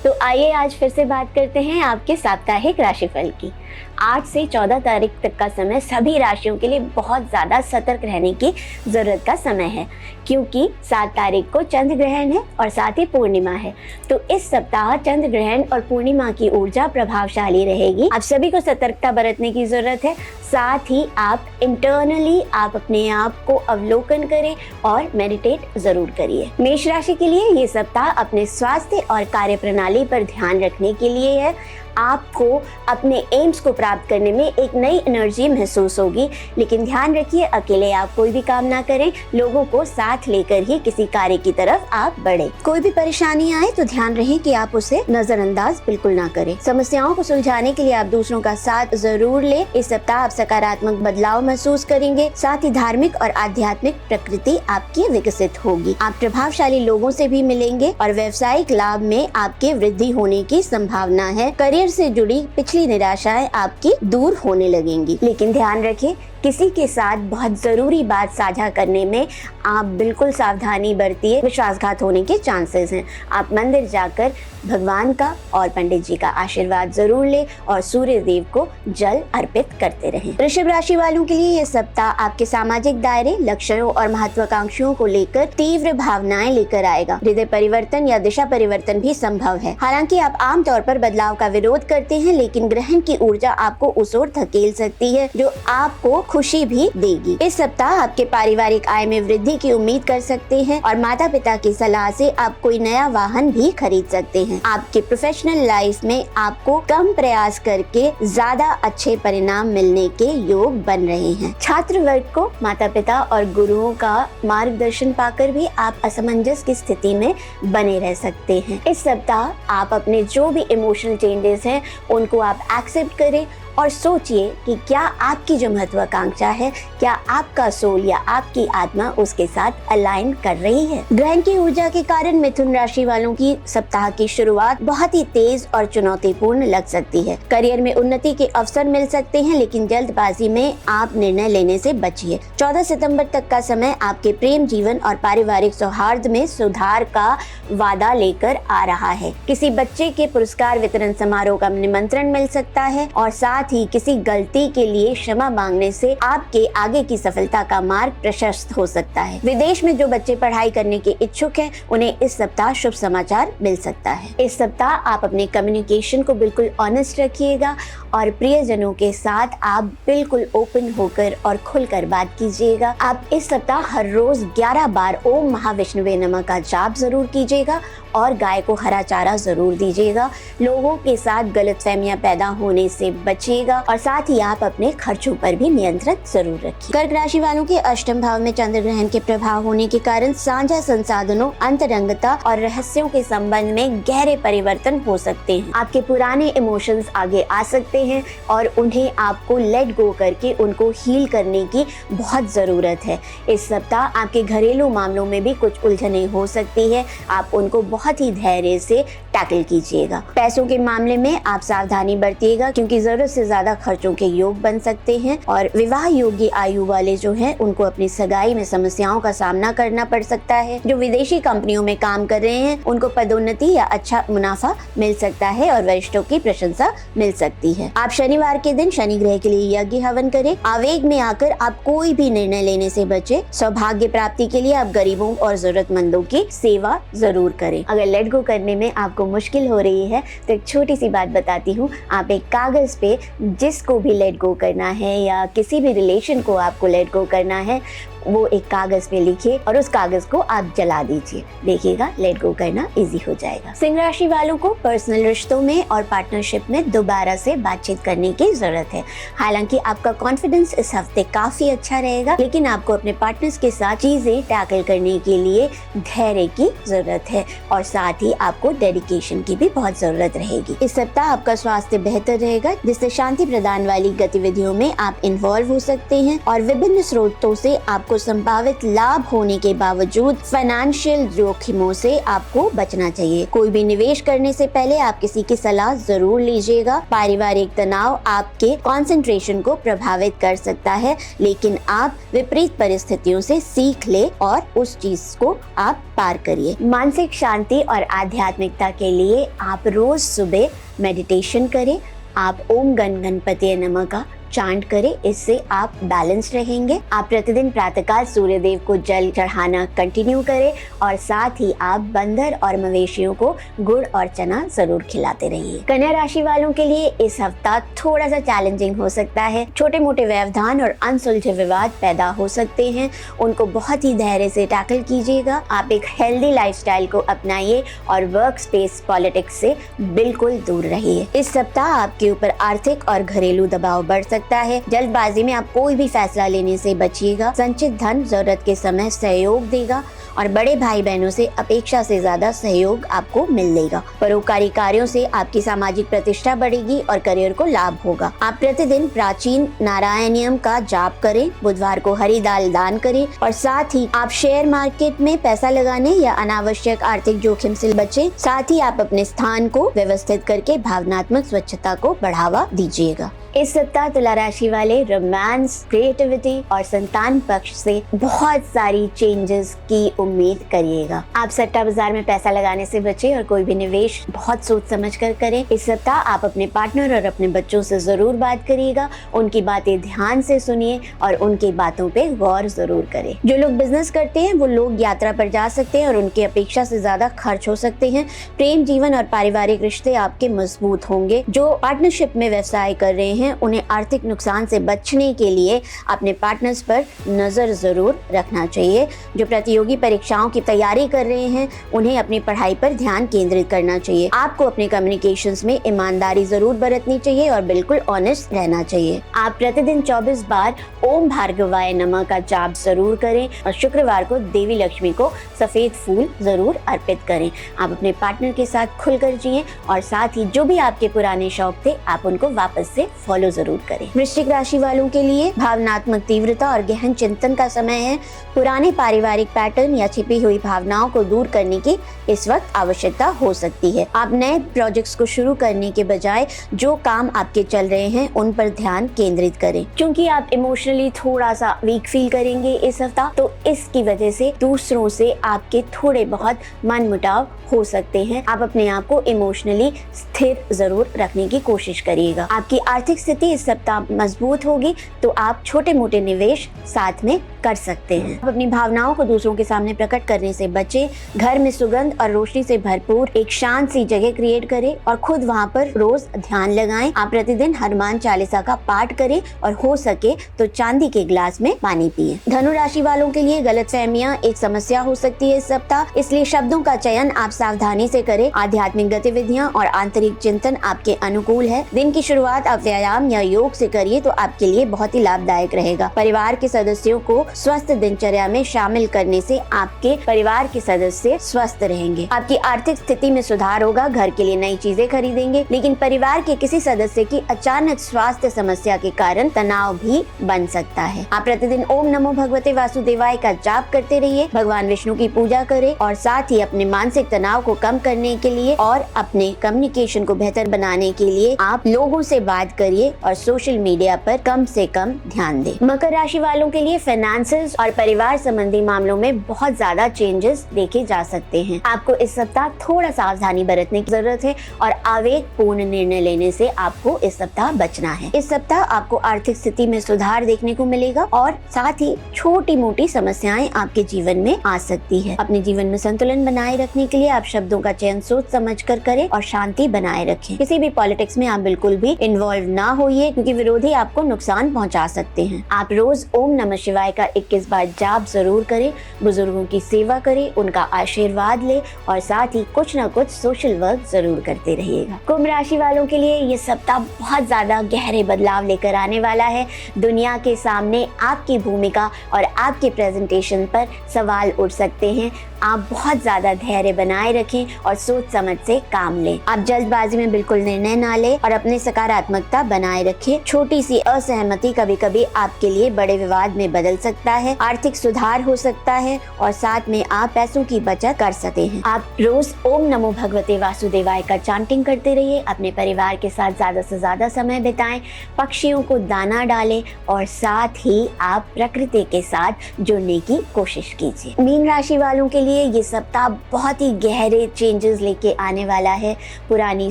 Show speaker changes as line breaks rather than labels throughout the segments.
तो आइए आज फिर से बात करते हैं आपके साप्ताहिक राशिफल की। 8 से 14 तारीख तक का समय सभी राशियों के लिए बहुत ज़्यादा सतर्क रहने की ज़रूरत का समय है, क्योंकि 7 तारीख को चंद्र ग्रहण है और साथ ही पूर्णिमा है। तो इस सप्ताह चंद्र ग्रहण और पूर्णिमा की ऊर्जा प्रभावशाली रहेगी। आप सभी को सतर्कता बरतने की ज़रूरत है। साथ ही आप इंटरनली आप अपने आप को अवलोकन करें और मेडिटेट ज़रूर करिए। मेष राशि के लिए ये सप्ताह अपने स्वास्थ्य और कार्य प्रणाली पर ध्यान रखने के लिए है। आपको अपने एम्स को प्राप्त करने में एक नई एनर्जी महसूस होगी, लेकिन ध्यान रखिए अकेले आप कोई भी काम ना करें, लोगों को साथ लेकर ही किसी कार्य की तरफ आप बढ़े। कोई भी परेशानी आए तो ध्यान रहे कि आप उसे नजरअंदाज बिल्कुल ना करें। समस्याओं को सुलझाने के लिए आप दूसरों का साथ जरूर लें। इस सप्ताह आप सकारात्मक बदलाव महसूस करेंगे। साथ ही धार्मिक और आध्यात्मिक प्रकृति आपकी विकसित होगी। आप प्रभावशाली लोगों से भी मिलेंगे और व्यवसायिक लाभ में आपके वृद्धि होने की संभावना है। करियर से जुड़ी पिछली निराशाएं आपकी दूर होने लगेंगी, लेकिन ध्यान रखें किसी के साथ बहुत जरूरी बात साझा करने में आप बिल्कुल सावधानी बरतिए। विश्वासघात होने के चांसेस हैं। आप मंदिर जाकर भगवान का और पंडित जी का आशीर्वाद जरूर लें और सूर्य देव को जल अर्पित करते रहें। वृषभ राशि वालों के लिए ये सप्ताह आपके सामाजिक दायरे, लक्ष्यों और महत्वाकांक्षाओं को लेकर तीव्र भावनाएं लेकर आएगा। हृदय परिवर्तन या दिशा परिवर्तन भी संभव है। हालांकि आप आमतौर पर बदलाव का विरोध करते हैं, लेकिन ग्रहण की ऊर्जा आपको उस ओर धकेल सकती है जो आपको खुशी भी देगी। इस सप्ताह आपके पारिवारिक आय में वृद्धि की उम्मीद कर सकते हैं और माता पिता की सलाह से आप कोई नया वाहन भी खरीद सकते हैं। आपके प्रोफेशनल लाइफ में आपको कम प्रयास करके ज्यादा अच्छे परिणाम मिलने के योग बन रहे हैं। छात्र वर्ग को माता पिता और गुरुओं का मार्गदर्शन पाकर भी आप असमंजस की स्थिति में बने रह सकते हैं। इस सप्ताह आप अपने जो भी इमोशनल चेंजेस हैं उनको आप एक्सेप्ट करें और सोचिए कि क्या आपकी जो महत्वाकांक्षा है, क्या आपका सोल या आपकी आत्मा उसके साथ अलाइन कर रही है। ग्रहण की ऊर्जा के कारण मिथुन राशि वालों की सप्ताह की शुरुआत बहुत ही तेज और चुनौतीपूर्ण लग सकती है। करियर में उन्नति के अवसर मिल सकते हैं, लेकिन जल्दबाजी में आप निर्णय लेने से बचिए। 14 सितंबर तक का समय आपके प्रेम जीवन और पारिवारिक सौहार्द में सुधार का वादा लेकर आ रहा है। किसी बच्चे के पुरस्कार वितरण समारोह का निमंत्रण मिल सकता है और साथ ही किसी गलती के लिए क्षमा मांगने से आपके आगे की सफलता का मार्ग प्रशस्त हो सकता है। विदेश में जो बच्चे पढ़ाई करने के इच्छुक हैं, उन्हें इस सप्ताह शुभ समाचार मिल सकता है। इस सप्ताह आप अपने कम्युनिकेशन को बिल्कुल ऑनेस्ट रखिएगा और प्रियजनों के साथ आप बिल्कुल ओपन होकर और खुलकर बात कीजिएगा। आप इस सप्ताह हर रोज 11 बार ओम महाविष्णुवे नमः का जाप जरूर कीजिएगा और गाय को हरा चारा जरूर दीजिएगा। लोगों के साथ गलतफहमियां पैदा होने से बचिएगा और साथ ही आप अपने खर्चों पर भी नियंत्रण जरूर रखिए। कर्क राशि वालों के अष्टम भाव में चंद्र ग्रहण के प्रभाव होने के कारण साझा संसाधनों, अंतरंगता और रहस्यों के संबंध में गहरे परिवर्तन हो सकते हैं। आपके पुराने इमोशंस आगे आ सकते हैं और उन्हें आपको लेट गो करके उनको हील करने की बहुत जरूरत है। इस सप्ताह आपके घरेलू मामलों में भी कुछ उलझने हो सकती है। आप उनको बहुत ही धैर्य से टैकल कीजिएगा। पैसों के मामले में आप सावधानी बरतिएगा, क्योंकि जरूरत से ज्यादा खर्चों के योग बन सकते हैं और विवाह योग्य आयु वाले जो हैं उनको अपनी सगाई में समस्याओं का सामना करना पड़ सकता है। जो विदेशी कंपनियों में काम कर रहे हैं उनको पदोन्नति या अच्छा मुनाफा मिल सकता है और वरिष्ठों की प्रशंसा मिल सकती है। आप शनिवार के दिन शनि ग्रह के लिए यज्ञ हवन करें। आवेग में आकर आप कोई भी निर्णय लेने से बचे। सौभाग्य प्राप्ति के लिए आप गरीबों और जरूरतमंदों की सेवा जरूर करें। अगर लेट गो करने में आपको मुश्किल हो रही है तो एक छोटी सी बात बताती हूँ। आप एक कागज पे जिसको भी लेट गो करना है या किसी भी रिलेशन को आपको लेट गो करना है, वो एक कागज पे लिखिए और उस कागज को आप जला दीजिए। देखिएगा लेट गो करना इजी हो जाएगा। सिंह राशि वालों को पर्सनल रिश्तों में और पार्टनरशिप में दोबारा से बातचीत करने की जरूरत है। हालांकि आपका कॉन्फिडेंस इस हफ्ते काफी अच्छा रहेगा, लेकिन आपको अपने पार्टनर्स के साथ चीजें टैकल करने के लिए धैर्य की जरूरत है और साथ ही आपको डेडिकेशन की भी बहुत जरूरत रहेगी। इस सप्ताह आपका स्वास्थ्य बेहतर रहेगा, जिससे शांति प्रदान वाली गतिविधियों में आप इन्वॉल्व हो सकते हैं और विभिन्न स्रोतों से आपको आपको संभावित लाभ होने के बावजूद फाइनेंशियल जोखिमों से आपको बचना चाहिए। कोई भी निवेश करने से पहले आप किसी की सलाह जरूर लीजिएगा। पारिवारिक तनाव आपके कंसंट्रेशन को प्रभावित कर सकता है, लेकिन आप विपरीत परिस्थितियों से सीख ले और उस चीज को आप पार करिए। मानसिक शांति और आध्यात्मिकता के लिए आप रोज सुबह मेडिटेशन करें। आप ओम गण गणपति नमः का चांट करें, इससे आप बैलेंस रहेंगे। आप प्रतिदिन प्रातःकाल सूर्य देव को जल चढ़ाना कंटिन्यू करें और साथ ही आप बंदर और मवेशियों को गुड़ और चना जरूर खिलाते रहिए। कन्या राशि वालों के लिए इस हफ्ता थोड़ा सा चैलेंजिंग हो सकता है। छोटे मोटे व्यवधान और अनसुलझे विवाद पैदा हो सकते हैं, उनको बहुत ही धैर्य से टैकल कीजिएगा। आप एक हेल्दी लाइफस्टाइल को अपनाइए और वर्क स्पेस पॉलिटिक्स से बिल्कुल दूर रहिए। इस सप्ताह आपके ऊपर आर्थिक और घरेलू दबाव बढ़ सकता है। जल्दबाजी में आप कोई भी फैसला लेने से बचिएगा। संचित धन जरूरत के समय सहयोग देगा और बड़े भाई बहनों से अपेक्षा से ज्यादा सहयोग आपको मिलेगा। परोपकारी कार्यों से आपकी सामाजिक प्रतिष्ठा बढ़ेगी और करियर को लाभ होगा। आप प्रतिदिन प्राचीन नारायणियम का जाप करें, बुधवार को हरी दाल दान करें और साथ ही आप शेयर मार्केट में पैसा लगाने या अनावश्यक आर्थिक जोखिम से बचें। साथ ही आप अपने स्थान को व्यवस्थित करके भावनात्मक स्वच्छता को बढ़ावा दीजिएगा। इस सप्ताह तुला राशि वाले रोमांस, क्रिएटिविटी और संतान पक्ष से बहुत सारी चेंजेस की उम्मीद करिएगा। आप सट्टा बाजार में पैसा लगाने से बचें और कोई भी निवेश बहुत सोच समझ कर करें। इस सप्ताह आप अपने पार्टनर और अपने बच्चों से जरूर बात करिएगा। उनकी बातें ध्यान से सुनिए और उनकी बातों पे गौर जरूर करें। जो लोग बिजनेस करते हैं वो लोग यात्रा पर जा सकते हैं और उनकी अपेक्षा से ज्यादा खर्च हो सकते हैं। प्रेम जीवन और पारिवारिक रिश्ते आपके मजबूत होंगे। जो पार्टनरशिप में व्यवसाय कर रहे हैं उन्हें आर्थिक नुकसान से बचने के लिए अपने पार्टनर्स पर नजर जरूर रखना चाहिए। जो प्रतियोगी परीक्षाओं की तैयारी कर रहे हैं उन्हें अपनी पढ़ाई पर ध्यान केंद्रित करना चाहिए। आपको अपने कम्युनिकेशंस में ईमानदारी जरूर बरतनी चाहिए और बिल्कुल ऑनेस्ट रहना चाहिए। आप प्रतिदिन 24 बार ओम भार्गवाय नमः का जाप जरूर करें और शुक्रवार को देवी लक्ष्मी को सफेद फूल जरूर अर्पित करें। आप अपने पार्टनर के साथ खुलकर जिएं और साथ ही जो भी आपके पुराने शौक थे आप उनको वापस से फॉलो जरूर करें। वृश्चिक राशि वालों के लिए भावनात्मक तीव्रता और गहन चिंतन का समय है। पुराने पारिवारिक पैटर्न या छिपी हुई भावनाओं को दूर करने की इस वक्त आवश्यकता हो सकती है। आप नए प्रोजेक्ट्स को शुरू करने के बजाय जो काम आपके चल रहे हैं उन पर ध्यान केंद्रित करें। क्योंकि आप इमोशनली थोड़ा सा वीक फील करेंगे इस हफ्ता, तो इसकी वजह से दूसरों से आपके थोड़े बहुत मनमुटाव हो सकते हैं। आप अपने आप को इमोशनली स्थिर जरूर रखने की कोशिश करिएगा। आपकी आर्थिक स्थिति इस सप्ताह मजबूत होगी तो आप छोटे मोटे निवेश साथ में कर सकते हैं। आप अपनी भावनाओं को दूसरों के सामने प्रकट करने से बचें। घर में सुगंध और रोशनी से भरपूर एक शांत सी जगह क्रिएट करें और खुद वहां पर रोज ध्यान लगाएं। आप प्रतिदिन हनुमान चालीसा का पाठ करें और हो सके तो चांदी के ग्लास में पानी पिएं। धनु राशि वालों के लिए गलतफहमियां एक समस्या हो सकती है इस सप्ताह, इसलिए शब्दों का चयन आप सावधानी से करें। आध्यात्मिक गतिविधियां और आंतरिक चिंतन आपके अनुकूल है। दिन की शुरुआत आप व्यायाम या योग से करिए तो आपके लिए बहुत ही लाभदायक रहेगा। परिवार के सदस्यों को स्वस्थ दिनचर्या में शामिल करने से आपके परिवार के सदस्य स्वस्थ रहेंगे। आपकी आर्थिक स्थिति में सुधार होगा। घर के लिए नई चीजें खरीदेंगे, लेकिन परिवार के किसी सदस्य की अचानक स्वास्थ्य समस्या के कारण तनाव भी बन सकता है। आप प्रतिदिन ओम नमो भगवते वासुदेवाय का जाप करते रहिए। भगवान विष्णु की पूजा करें और साथ ही अपने मानसिक तनाव को कम करने के लिए और अपने कम्युनिकेशन को बेहतर बनाने के लिए आप लोगों से बात करिए और सोशल मीडिया पर कम से कम ध्यान दें। मकर राशि वालों के लिए फाइनेंसेस और परिवार संबंधी मामलों में बहुत ज्यादा चेंजेस देखे जा सकते हैं। आपको इस सप्ताह थोड़ा सावधानी बरतने की जरूरत है और आवेगपूर्ण निर्णय लेने से आपको इस सप्ताह बचना है। इस सप्ताह आपको आर्थिक स्थिति में सुधार देखने को मिलेगा और साथ ही छोटी मोटी समस्याएं आपके जीवन में आ सकती है। अपने जीवन में संतुलन बनाए रखने के लिए आप शब्दों का चयन सोच समझ कर करें और शांति बनाए रखें। किसी भी पॉलिटिक्स में आप बिल्कुल भी इन्वॉल्व ना होइए, क्योंकि विरोधी आपको नुकसान पहुंचा सकते हैं। आप रोज ओम नमः शिवाय का 21 बार जाप जरूर करें। बुजुर्गों की सेवा करें, उनका आशीर्वाद ले और साथ ही कुछ न कुछ सोशल वर्क जरूर करते रहिएगा। कुंभ राशि वालों के लिए ये सप्ताह बहुत ज्यादा गहरे बदलाव लेकर आने वाला है। दुनिया के सामने आपकी भूमिका और आपके प्रेजेंटेशन पर सवाल उठ सकते हैं। आप बहुत ज्यादा धैर्य बनाए रखें और सोच समझ से काम लें। आप जल्दबाजी में बिल्कुल निर्णय ना लें और अपनी सकारात्मकता बनाए रखें। छोटी सी असहमति कभी कभी आपके लिए बड़े विवाद में बदल सकता है। आर्थिक सुधार हो सकता है और साथ में आप पैसों की बचत कर सकते हैं। आप रोज ओम नमो भगवते वासुदेवाय का चांटिंग करते रहिए। अपने परिवार के साथ ज्यादा से ज्यादा समय बिताएं, पक्षियों को दाना डालें और साथ ही आप प्रकृति के साथ जुड़ने की कोशिश कीजिए। मीन राशि वालों के लिए ये सप्ताह बहुत ही गहरे चेंजेस लेके आने वाला है। पुरानी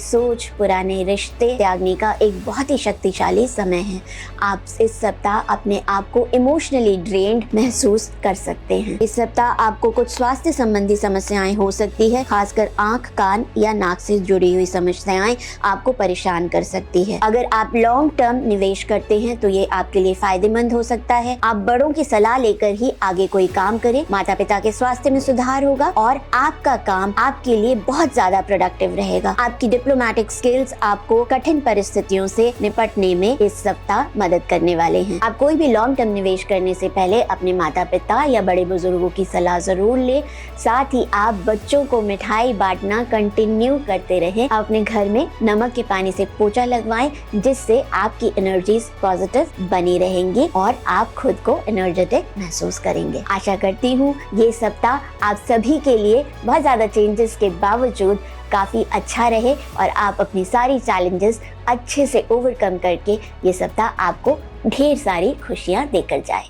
सोच, पुराने रिश्ते त्यागने का एक बहुत ही शक्तिशाली समय है। आप इस सप्ताह अपने आप को इमोशनली ड्रेन्ड महसूस कर सकते हैं। इस सप्ताह आपको कुछ स्वास्थ्य संबंधी समस्याएं हो सकती है, खासकर आंख, कान या नाक से जुड़ी हुई समस्याएं आपको परेशान कर सकती है। अगर आप लॉन्ग टर्म निवेश करते हैं तो ये आपके लिए फायदेमंद हो सकता है। आप बड़ों की सलाह लेकर ही आगे कोई काम करें। माता पिता के स्वास्थ्य में सुधार होगा और आपका काम आपके लिए बहुत ज्यादा प्रोडक्टिव रहेगा। आपकी डिप्लोमेटिक स्किल्स आपको कठिन परिस्थितियों से निपटने में इस सप्ताह मदद करने वाले हैं। आप कोई भी लॉन्ग टर्म निवेश करने से पहले अपने माता पिता या बड़े बुजुर्गों की सलाह जरूर लें। साथ ही आप बच्चों को मिठाई बांटना कंटिन्यू करते रहें। आप अपने घर में नमक के पानी से पोछा लगवाएं, जिससे आपकी एनर्जीज पॉजिटिव बनी रहेंगी और आप खुद को एनर्जेटिक महसूस करेंगे। आशा करती हूँ ये सप्ताह आप सभी के लिए बहुत ज्यादा चेंजेस के बावजूद काफी अच्छा रहे और आप अपनी सारी चैलेंजेस अच्छे से ओवरकम करके ये सप्ताह आपको ढेर सारी खुशियाँ देकर जाए।